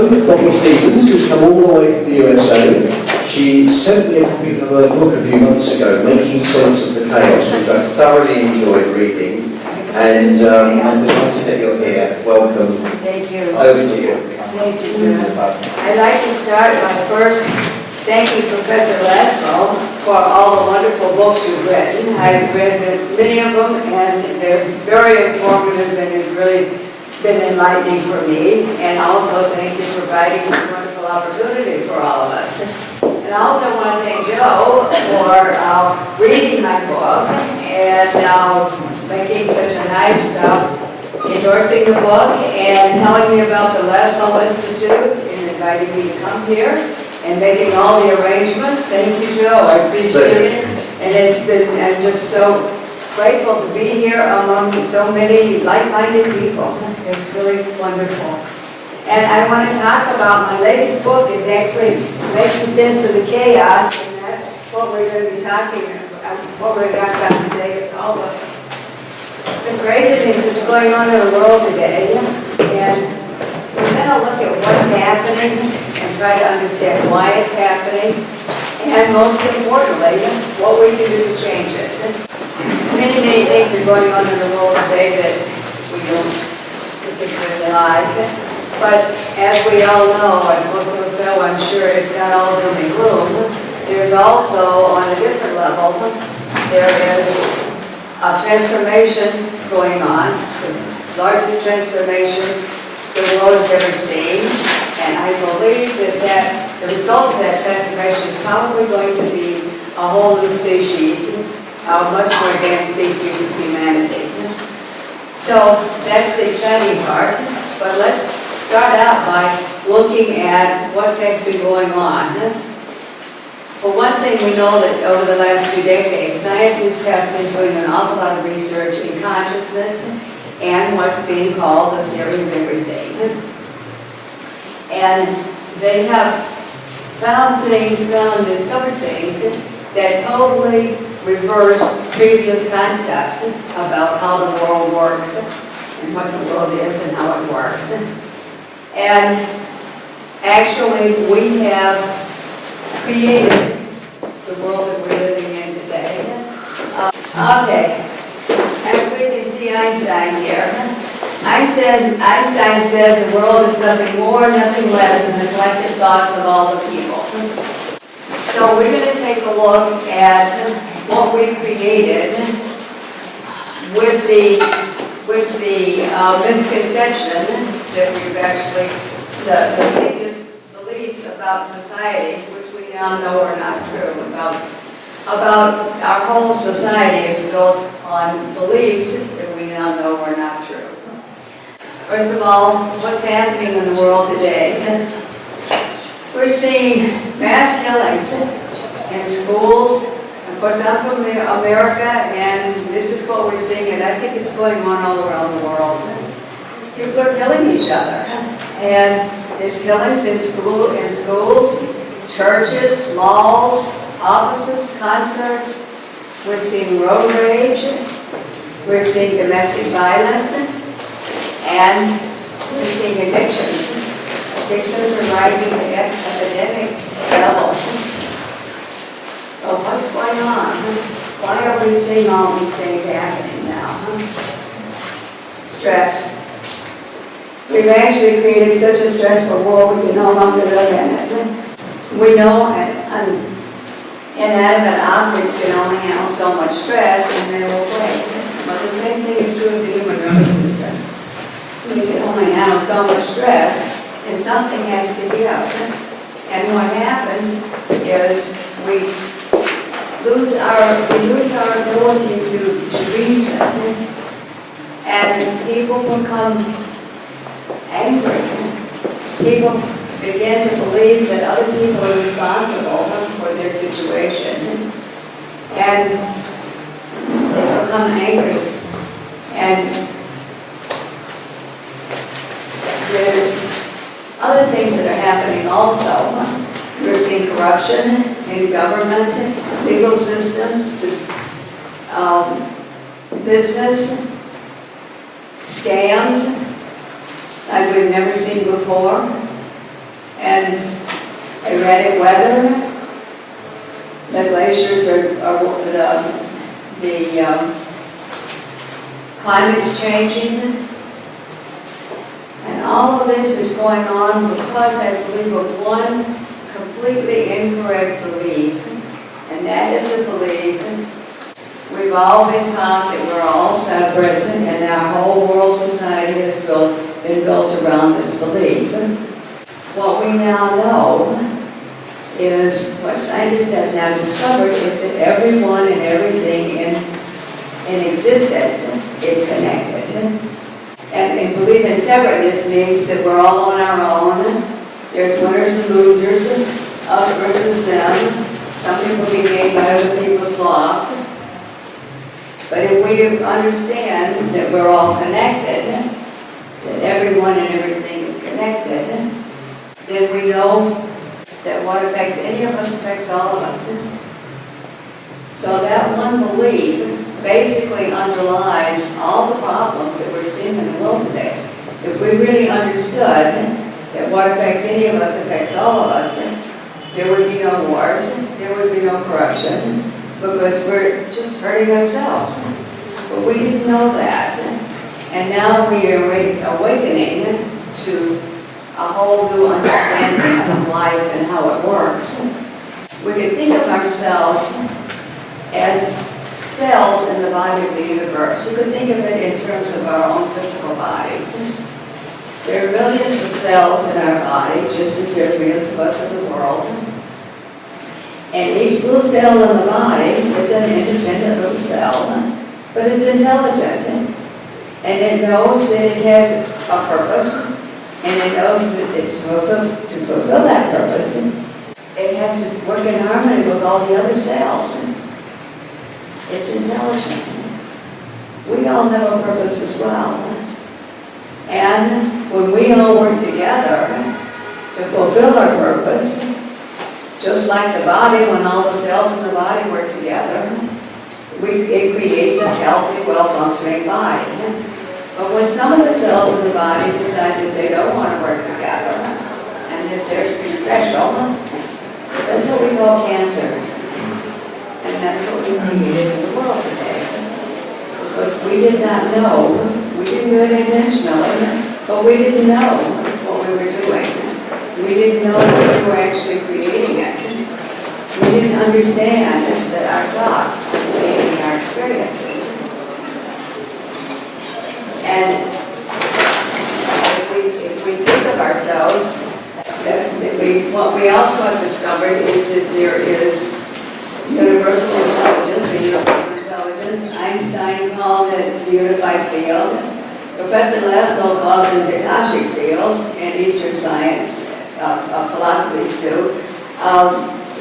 Bobbie Stevens, who's come all the way from the USA. She sent me a copy of her book a few months ago, Making Sense of the Chaos, which I thoroughly enjoyed reading. And I'm delighted that you're here. Welcome. Thank you. Over to you. Thank you. I'd like to start by first thanking Professor Laszlo for all the wonderful books you've written. I've read many of them, and they're very informative, and it's really been enlightening for me. And also thank you for providing this wonderful opportunity for all of us. And I also want to thank Joe for reading my book and making such a nice endorsing the book and telling me about the Laszlo Institute and inviting me to come here and making all the arrangements. Thank you, Joe. I appreciate it. And I'm just so grateful to be here among so many like-minded people. It's really wonderful. And I want to talk about my latest book is actually Making Sense of the Chaos, and that's what we're going to be talking about. What we're going to talk about today is all the craziness that's going on in the world today. And we're going to look at what's happening and try to understand why it's happening, and most importantly, what we can do to change it. Many things are going on in the world today that we don't particularly like. But as we all know, as most of us know, I'm sure it's not all doom and gloom. There's also, on a different level, there is a transformation going on, the largest transformation the world has ever seen. And I believe that the result of that transformation is probably going to be a whole new species, a much more advanced species of humanity. So that's the exciting part. But let's start out by looking at what's actually going on. For one thing, we know that over the last few decades, scientists have been doing an awful lot of research in consciousness and what's being called the theory of everything. And they have discovered things that totally reverse previous concepts about how the world works and what the world is and how it works. And actually, we have created the world that we're living in today. Okay, as we can see Einstein here. Einstein says the world is nothing more, nothing less than the collective thoughts of all the people. So we're going to take a look at what we created with the misconception that we've actually, the previous beliefs about society, which we now know are not true, about our whole society is built on beliefs that we now know are not true. First of all, what's happening in the world today? We're seeing mass killings in schools. Of course, I'm from America, and this is what we're seeing, and I think it's going on all around the world. People are killing each other, and there's killings in schools, churches, malls, offices, concerts. We're seeing road rage. We're seeing domestic violence, and we're seeing addictions. Addictions are rising to epidemic levels. So what's going on? Why are we seeing all these things happening now? Stress. We've actually created such a stressful world we can no longer live in it. We know inanimate objects can only handle so much stress and they will break. But the same thing is true of the human nervous system. We can only handle so much stress and something has to give. And what happens is we lose our ability to reason, and people become angry. People begin to believe that other people are responsible for their situation, and they become angry. And there's other things that are happening also. We're seeing corruption in government, legal systems, business, scams like we've never seen before. And erratic weather, the glaciers are the climate's changing, and all of this is going on because I believe of one completely incorrect belief, and that is a belief we've all been taught that we're all separate, and our whole world society has been built around this belief. What we now know is, what scientists have now discovered, is that everyone and everything in existence is connected. And belief in separateness means that we're all on our own. There's winners and losers, us versus them. Some people get gained by other people's loss. But if we understand that we're all connected, that everyone and everything is connected, then we know that what affects any of us affects all of us. So that one belief basically underlies all the problems that we're seeing in the world today. If we really understood that what affects any of us affects all of us, there would be no wars, there would be no corruption, because we're just hurting ourselves. But we didn't know that. And now we are awakening to a whole new understanding of life and how it works. We can think of ourselves as cells in the body of the universe. You could think of it in terms of our own physical bodies. There are millions of cells in our body, just as there are millions of us in the world. And each little cell in the body is an independent little cell, but it's intelligent. And it knows that it has a purpose, and it knows that to fulfill that purpose, it has to work in harmony with all the other cells. It's intelligent. We all have a purpose as well. And when we all work together to fulfill our purpose, just like the body, when all the cells in the body work together, it creates a healthy, well-functioning body. But when some of the cells in the body decide that they don't want to work together, and that they're special, that's what we call cancer. And that's what we created in the world today. Because we did not know, we didn't do it intentionally, but we didn't know what we were doing. We didn't know that we were actually creating it. We didn't understand that our thoughts were creating our experiences. And if we think of ourselves, what we also have discovered is that there is universal intelligence, the universal intelligence. Einstein called it the unified field. Professor Laszlo calls it the Akashic fields in Eastern science, philosophies too.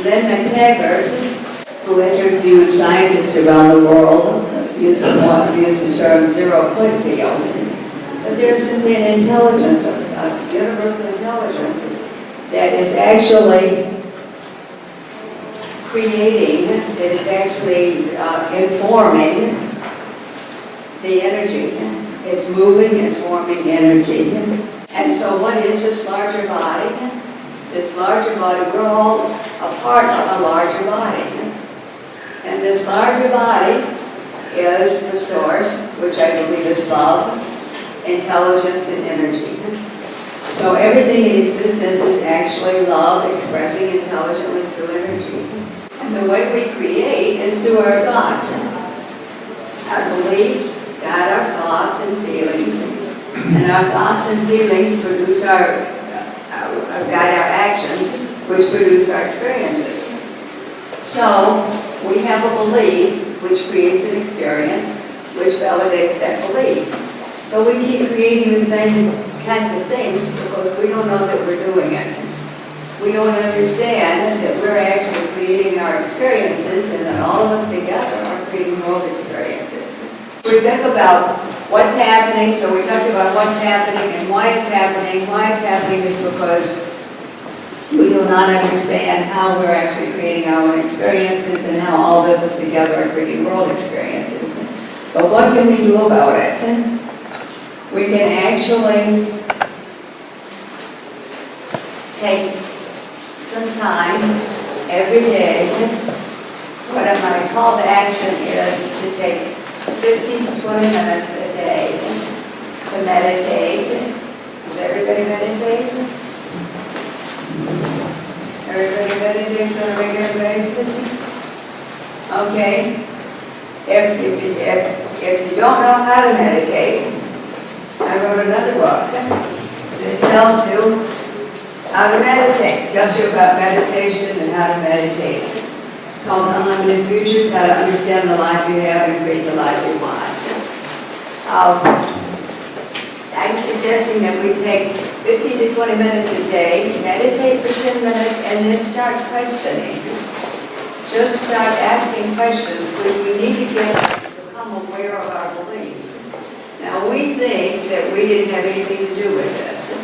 Lynn McTaggart, who interviewed scientists around the world, used the term zero-point field. But there's simply an intelligence, a universal intelligence, that is actually creating, that is actually informing the energy. It's moving and forming energy. And so what is this larger body? This larger body, we're all a part of a larger body. And this larger body is the source, which I believe is love, intelligence, and energy. So everything in existence is actually love expressing intelligently through energy. And the way we create is through our thoughts. Our beliefs guide our thoughts and feelings, and our thoughts and feelings produce guide our actions, which produce our experiences. So we have a belief which creates an experience, which validates that belief. So we keep creating the same kinds of things because we don't know that we're doing it. We don't understand that we're actually creating our experiences, and that all of us together are creating world experiences. We think about what's happening, so we talked about what's happening and why it's happening. Why it's happening is because we do not understand how we're actually creating our own experiences and how all of us together are creating world experiences. But what can we do about it? We can actually take some time every day. What my call to action is to take 15 to 20 minutes a day to meditate. Does everybody meditate? Everybody meditates on a regular basis? Okay. If you don't know how to meditate, I wrote another book that tells you how to meditate. It tells you about meditation and how to meditate. It's called Unlimited Futures, How to Understand the Life You Have and Create the Life You Want. I'm suggesting that we take 15 to 20 minutes a day, meditate for 10 minutes, and then start questioning. Just start asking questions. We need to become aware of our beliefs. Now, we think that we didn't have anything to do with this.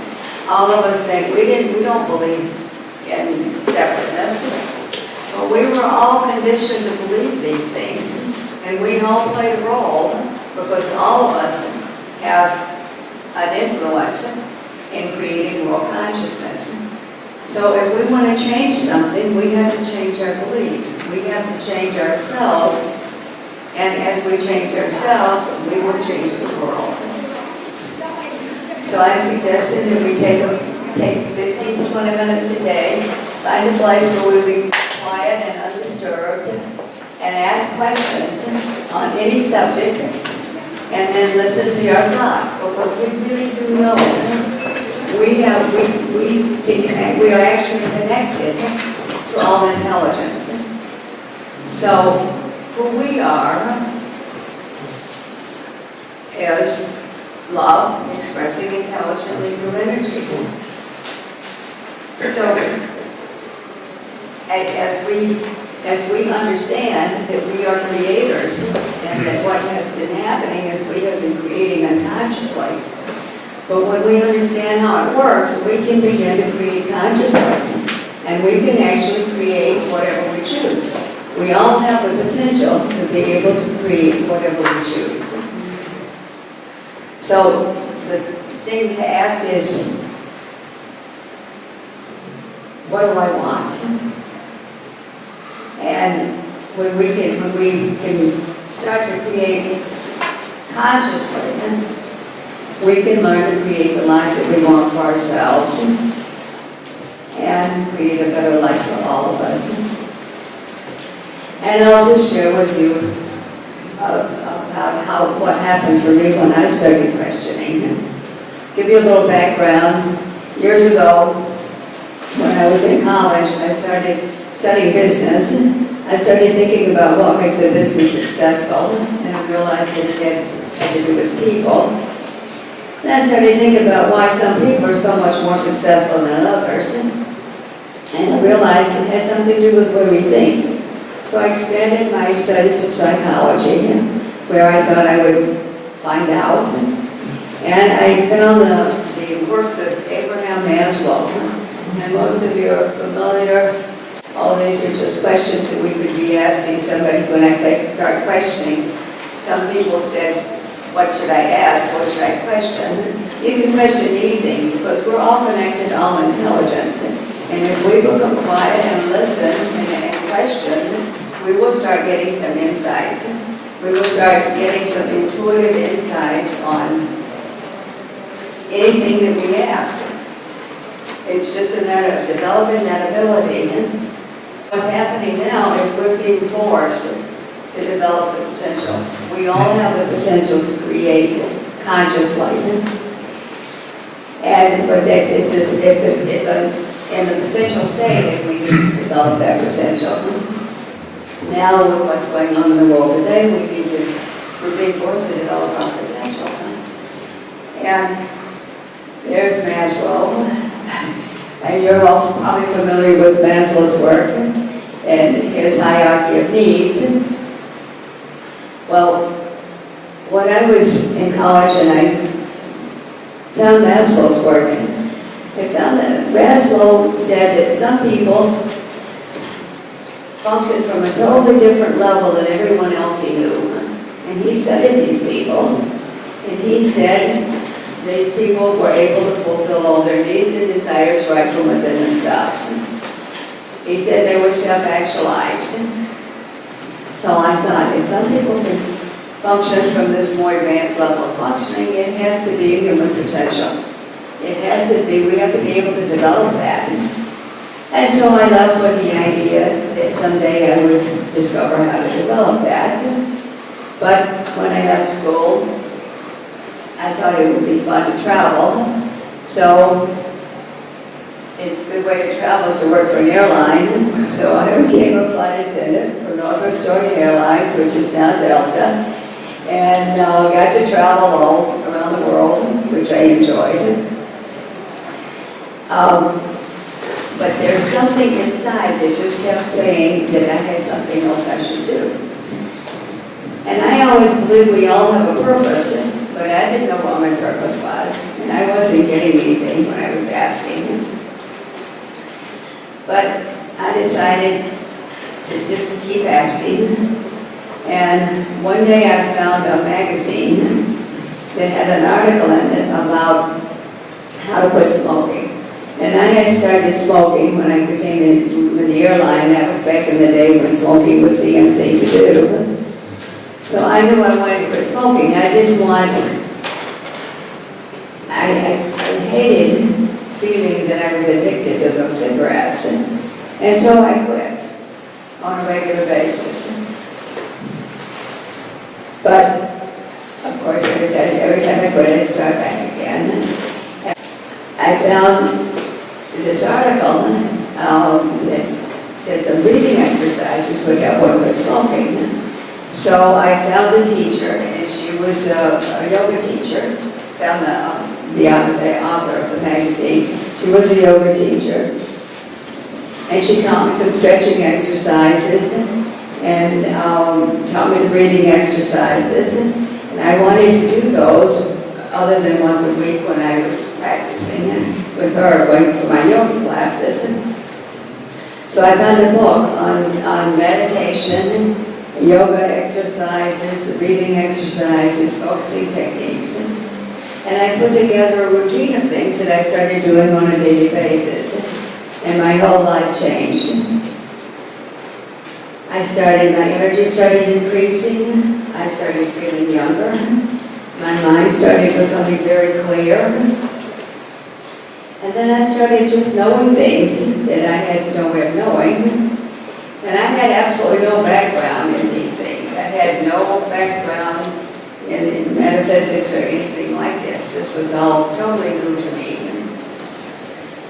All of us think we don't believe in separateness. But we were all conditioned to believe these things, and we all play a role because all of us have an influence in creating world consciousness. So if we want to change something, we have to change our beliefs. We have to change ourselves, and as we change ourselves, we will change the world. So I'm suggesting that we take 15 to 20 minutes a day, find a place where we'll be quiet and undisturbed, and ask questions on any subject, and then listen to your thoughts, because we really do know we are actually connected to all intelligence. So who we are is love expressing intelligently through energy. So as we understand that we are creators, and that what has been happening is we have been creating unconsciously. But when we understand how it works, we can begin to create consciously. And we can actually create whatever we choose. We all have the potential to be able to create whatever we choose. So the thing to ask is, what do I want? And when we can start to create consciously, we can learn to create the life that we want for ourselves and create a better life for all of us. And I'll just share with you about what happened for me when I started questioning. Give you a little background. Years ago, when I was in college, I started studying business. I started thinking about what makes a business successful, and I realized that it had to do with people. And I started thinking about why some people are so much more successful than others. And I realized it had something to do with what we think. So I expanded my studies to psychology, where I thought I would find out. And I found the works of Abraham Laszlo. And most of you are familiar. All these are just questions that we could be asking somebody. When I say start questioning, some people said, what should I ask? What should I question? You can question anything, because we're all connected to all intelligence. And if we become quiet and listen and question, we will start getting some insights. We will start getting some intuitive insights on anything that we ask. It's just a matter of developing that ability. What's happening now is we're being forced to develop the potential. We all have the potential to create consciously. But it's in the potential state if we need to develop that potential. Now with what's going on in the world today, we're being forced to develop our potential. And there's Laszlo. And you're all probably familiar with Maslow's work and his hierarchy of needs. Well, when I was in college and I found Maslow's work, I found that Laszlo said that some people function from a totally different level than everyone else he knew. And he studied these people, and he said these people were able to fulfill all their needs and desires right from within themselves. He said they were self-actualized. So I thought, if some people can function from this more advanced level of functioning, it has to be human potential. It has to be, we have to be able to develop that. And so I left with the idea that someday I would discover how to develop that. But when I left school, I thought it would be fun to travel. So a good way to travel is to work for an airline. So I became a flight attendant for Northwest Georgia Airlines, which is now Delta, and got to travel all around the world, which I enjoyed. But there's something inside that just kept saying that I had something else I should do. And I always believed we all have a purpose, but I didn't know what my purpose was. And I wasn't getting anything when I was asking. But I decided to just keep asking. And one day I found a magazine that had an article in it about how to quit smoking. And I had started smoking when I became in the airline. That was back in the day when smoking was the end thing to do. So I knew I wanted to quit smoking. I didn't want, I hated feeling that I was addicted to those cigarettes. And so I quit on a regular basis. But, of course, every time I quit, I'd start back again. I found this article that said some breathing exercises would help one with smoking. So I found a teacher, and she was a yoga teacher. Found the author of the magazine. She was a yoga teacher. And she taught me some stretching exercises and taught me the breathing exercises. And I wanted to do those other than once a week when I was practicing with her, going for my yoga classes. So I found a book on meditation, yoga exercises, the breathing exercises, focusing techniques. And I put together a routine of things that I started doing on a daily basis. And my whole life changed. My energy started increasing. I started feeling younger. My mind started becoming very clear. And then I started just knowing things that I had no way of knowing. And I had absolutely no background in these things. I had no background in metaphysics or anything like this. This was all totally new to me.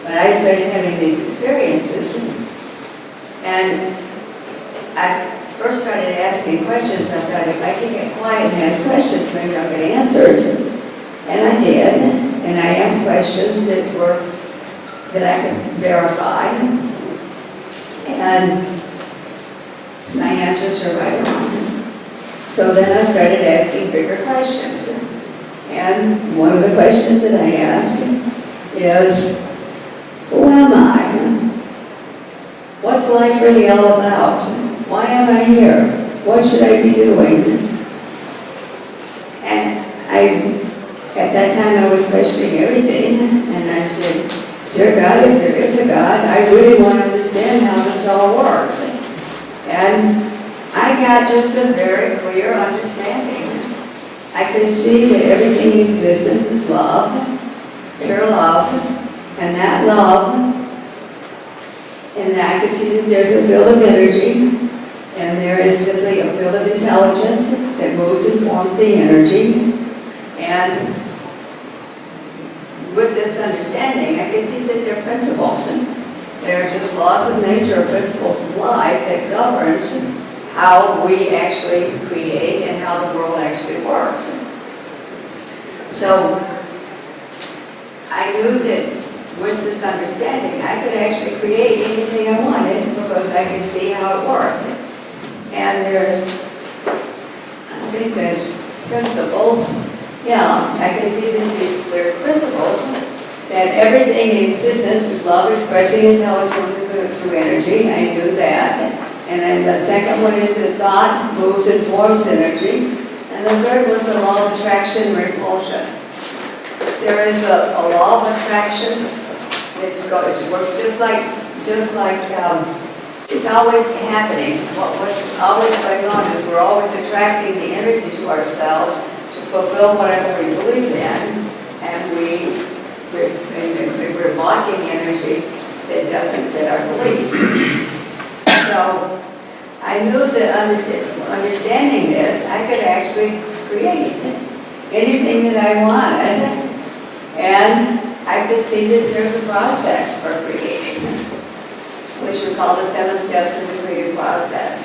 But I started having these experiences. And I first started asking questions. I thought, if I can get quiet and ask questions, maybe I'll get answers. And I did. And I asked questions that I could verify. And my answers were right on. So then I started asking bigger questions. And one of the questions that I asked is, who am I? What's life really all about? Why am I here? What should I be doing? And at that time I was questioning everything, and I said, dear God, if there is a God, I really want to understand how this all works. And I got just a very clear understanding. I could see that everything in existence is love, pure love, and that love, and I could see that there's a field of energy, and there is simply a field of intelligence that moves and forms the energy. And with this understanding, I could see that there are principles. They're just laws of nature, principles of life that governs how we actually create and how the world actually works. So I knew that with this understanding, I could actually create anything I wanted because I could see how it works. And I think there's principles. Yeah, I can see that these clear principles, that everything in existence is love expressing intelligence through energy. I knew that. And then the second one is that thought moves and forms energy. And the third was the law of attraction and repulsion. There there is a law of attraction. It works just like it's always happening. What's always going on is we're always attracting the energy to ourselves to fulfill whatever we believe in, and we're blocking energy that doesn't fit our beliefs. So I knew that understanding this, I could actually create anything that I wanted, and I could see that there's a process for creating, which we call the 7 steps in the creative process.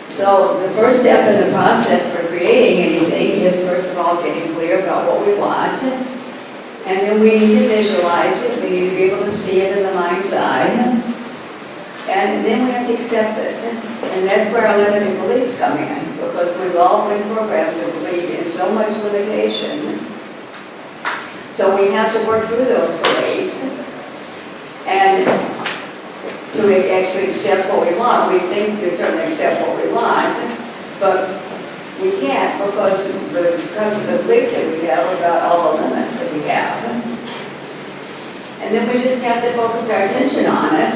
So the first step in the process for creating anything is, first of all, getting clear about what we want. And then we need to visualize it. We need to be able to see it in the mind's eye. And then we have to accept it. And that's where our limiting beliefs come in, because we've all been programmed to believe in so much limitation. So we have to work through those beliefs and to actually accept what we want. We think we certainly accept what we want, but we can't because of the beliefs that we have about all the limits that we have. And then we just have to focus our attention on it.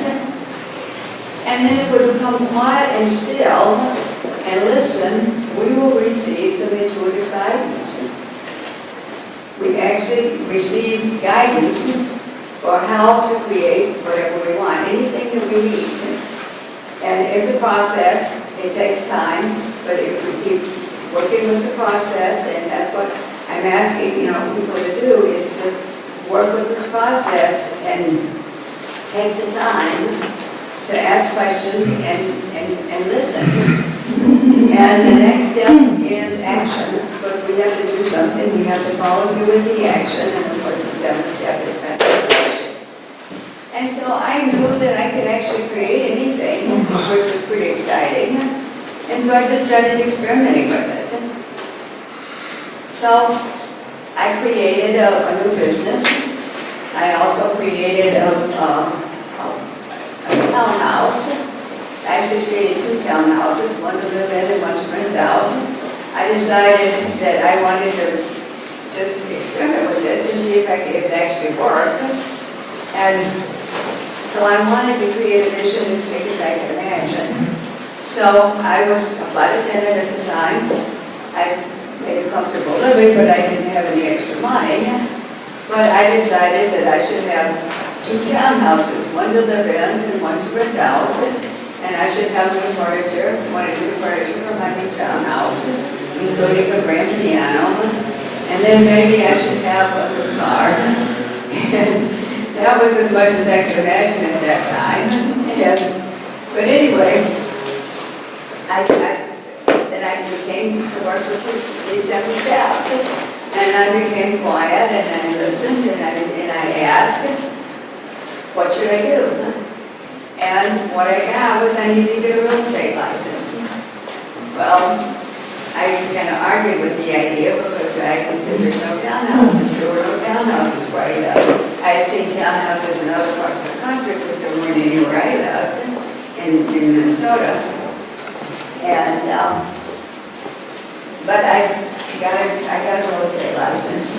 And then if we become quiet and still and listen, we will receive some intuitive guidance. We actually receive guidance for how to create whatever we want, anything that we need. And it's a process, it takes time, but if we keep working with the process, and that's what I'm asking people to do, is just work with this process and take the time to ask questions and listen. And the next step is action, because we have to do something, we have to follow through with the action, and of course the 7th step is meditation. And so I knew that I could actually create anything, which was pretty exciting. And so I just started experimenting with it. So I created a new business. I also created a townhouse. I actually created 2 townhouses, one to live in and one to rent out. I decided that I wanted to just experiment with this and see if it actually worked. And so I wanted to create a vision as big as I could imagine. So I was a flight attendant at the time. I made a comfortable living, but I didn't have any extra money. But I decided that I should have 2 townhouses, one to live in and one to rent out. And I should have new furniture, wanted new furniture for my new townhouse, including a grand piano. And then maybe I should have a new car. And that was as much as I could imagine at that time. But anyway, then I became to work with these 7 steps. And I became quiet and I listened and I asked, what should I do? And what I got was I needed to get a real estate license. Well, I kind of argued with the idea because I considered no townhouses. There were no townhouses where I lived. I had seen townhouses in other parts of the country, but there weren't anywhere I lived in Minnesota. And but I got a real estate license.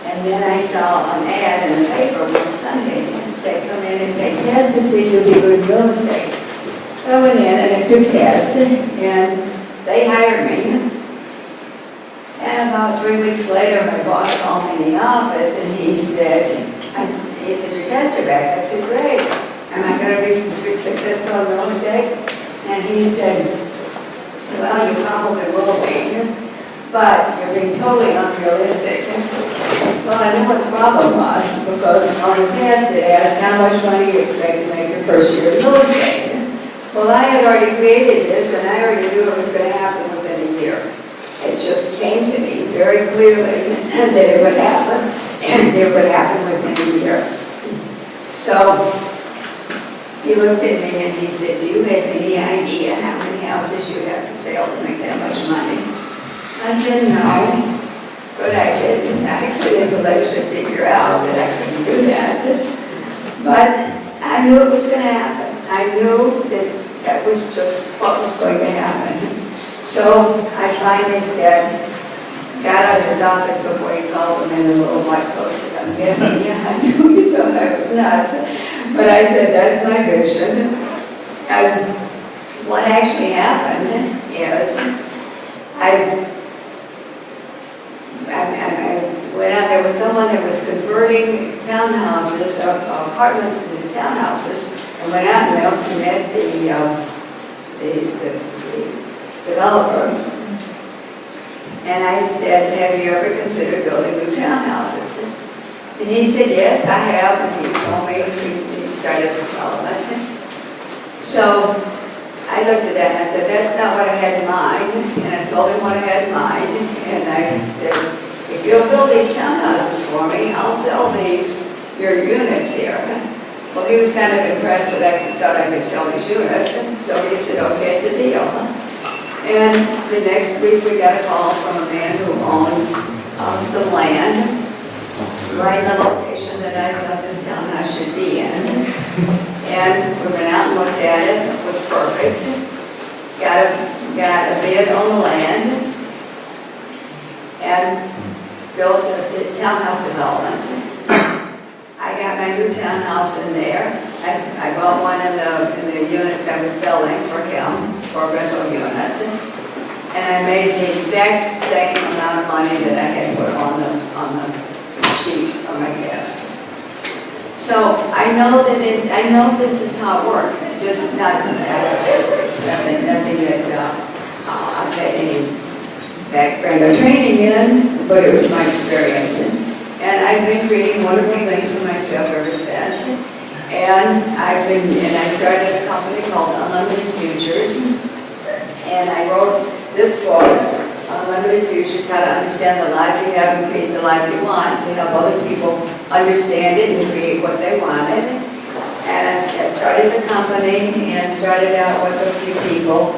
And then I saw an ad in the paper one Sunday that come in and take tests to see if you'll be good in real estate. So I went in and I took tests and they hired me. And about 3 weeks later, my boss called me in the office and he said, your tests are back. I said, great. Am I going to be successful in real estate? And he said, well, you probably will be, but you're being totally unrealistic. Well, I knew what the problem was, because on the test it asked how much money you expect to make your first year in real estate. Well, I had already created this, and I already knew it was going to happen within a year. It just came to me very clearly that it would happen, and it would happen within a year. So he looked at me and he said, do you have any idea how many houses you have to sell to make that much money? I said, no. But I didn't. I could intellectually figure out that I couldn't do that. But I knew it was going to happen. I knew that was just what was going to happen. So I finally said, got out of his office before he called him in a little white coat to come get me. Yeah, I knew he thought I was nuts. But I said, that's my vision. What actually happened is I went out, there was someone that was converting townhouses, apartments into townhouses, and went out and met the developer. And I said, have you ever considered building new townhouses? And he said, yes, I have, and he told me he started development. So I looked at that and I said, that's not what I had in mind. And I told him what I had in mind. And I said, if you'll build these townhouses for me, I'll sell your units here. Well, he was kind of impressed that I thought I could sell these units. So he said, okay, it's a deal. And the next week we got a call from a man who owned some land right in the location that I thought this townhouse should be in. And we went out and looked at it. It was perfect. Got a bid on the land and built a townhouse development. I got my new townhouse in there. I bought one in the units I was selling for him, for a rental unit. And I made the exact same amount of money that I had put on the sheet on my desk. So I know this is how it works. It's just it's nothing that I've had any background or training in, but it was my experience. And I've been creating wonderful things for myself ever since. And I started a company called Unlimited Futures. And I wrote this book, Unlimited Futures, How to Understand the Life You Have and Create the Life You Want, to help other people understand it and create what they wanted. And I started the company and started out with a few people.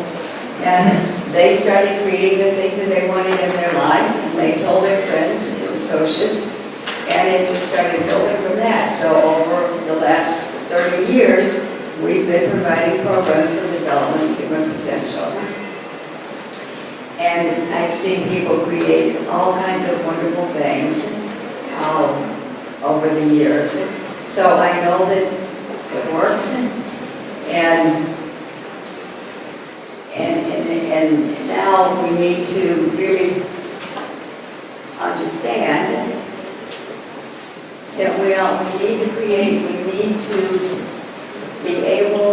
And they started creating the things that they wanted in their lives. And they told their friends and associates. And it just started building from that. So over the last 30 years, we've been providing programs for development of human potential. And I've seen people create all kinds of wonderful things over the years. So I know that it works. And now we need to really understand that we need to create, we need to be able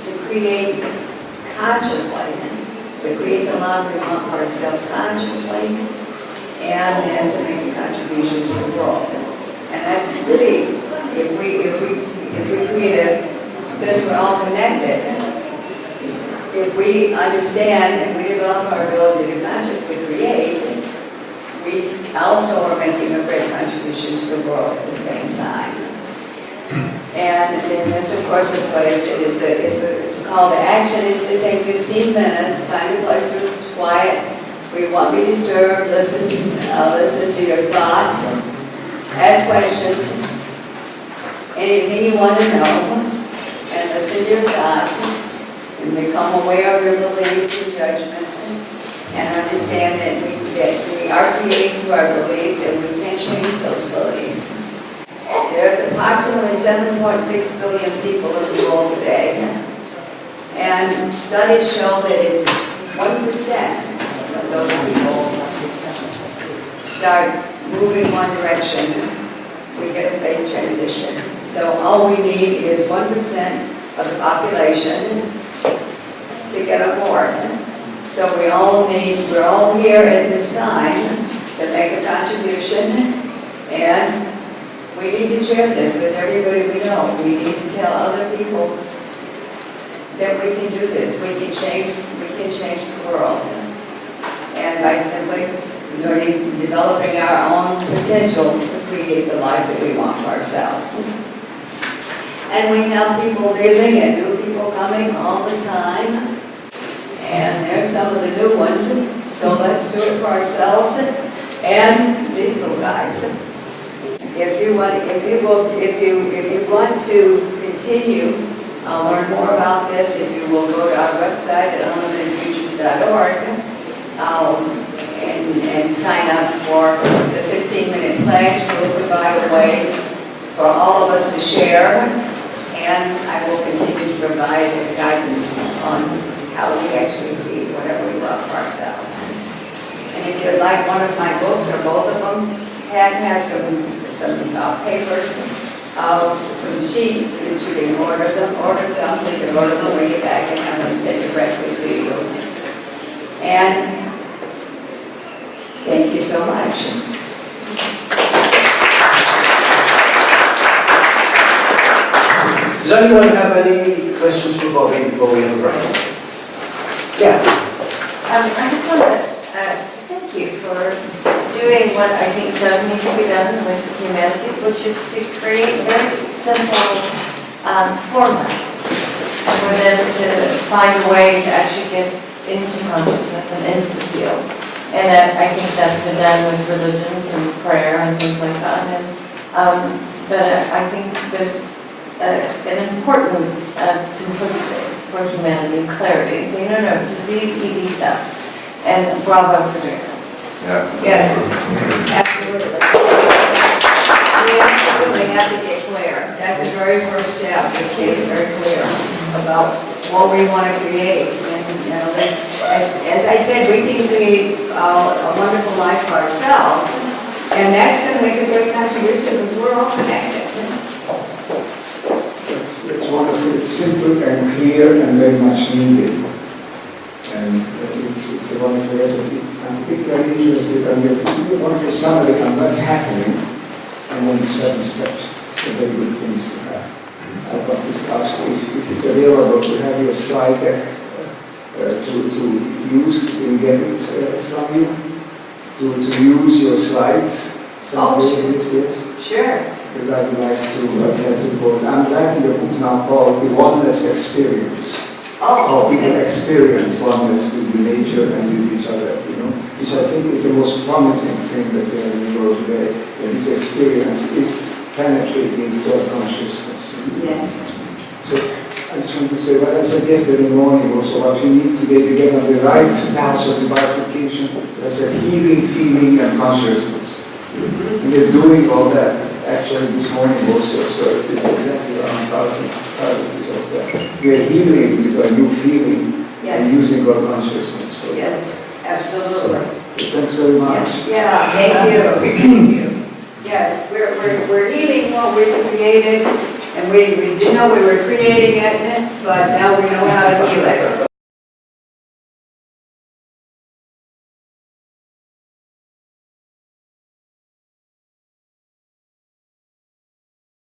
to create consciously, to create the life we want for ourselves consciously, and to make a contribution to the world. And that's really, if we create since we're all connected, if we understand and we develop our ability to consciously create, we also are making a great contribution to the world at the same time. And then this, of course, is what I said, is a call to action is to take 15 minutes, find a place where it's quiet, where you won't be disturbed, listen to your thoughts, ask questions, anything you want to know, and listen to your thoughts, and become aware of your beliefs and judgments, and understand that we are creating through our beliefs and we can change those beliefs. There's approximately 7.6 billion people in the world today. And studies show that if 1% of those people start moving one direction, we get a phase transition. So all we need is 1% of the population to get on board. So we're all here at this time to make a contribution, and we need to share this with everybody we know. We need to tell other people that we can do this. We can change the world. And by simply developing our own potential to create the life that we want for ourselves. And we have people leaving and new people coming all the time. And there's some of the new ones, so let's do it for ourselves and these little guys. If you want to continue, learn more about this, if you will go to our website at unlimitedfutures.com. and sign up for the 15-minute pledge. We'll provide a way for all of us to share, and I will continue to provide guidance on how we actually create whatever we love for ourselves. And if you'd like one of my books, or both of them, has some papers, some sheets that you can order something, you can order them, bring it back and have them sent directly to you. And thank you so much. Does anyone have any questions for Bobbie before we have a break? Yeah. I just want to thank you for doing what I think does need to be done with humanity, which is to create very simple formats for them to find a way to actually get into consciousness and into the field. And I think that's been done with religions and prayer and things like that. And but I think there's an importance of simplicity for humanity and clarity. And say, no, just these easy steps. And bravo for doing that. Yeah. Yes, absolutely. We absolutely have to get clear. That's the very first step, is getting very clear about what we want to create. And, you know, as I said, we can create a wonderful life for ourselves, and that's going to make a great contribution because we're all connected. It's wonderful, it's simple and clear and very much needed. And it's a wonderful recipe. I'm particularly interested in the wonderful summary on what's happening and then the 7 steps. So very good things to have. I want to ask if it's available to have your slide deck to use, to get it from you, to use your slides. Yes. Sure. Because I would like to go. I'm writing a book now called The Oneness Experience. How people experience oneness with the nature and with each other, you know, which I think is the most promising thing that we have in the world today. That this experience is penetrating into our consciousness. Yes. So I just want to say what I said yesterday morning also, what we need today to get on the right path of the bifurcation, I said healing, feeling, and consciousness. And we're doing all that actually this morning also, so it's exactly around thousands of that. We are healing with our new feeling and using our consciousness for Yes, absolutely. So thanks very much. Yeah, thank you. Yes, we're healing what we created, and we didn't know we were creating it, but now we know how to heal it.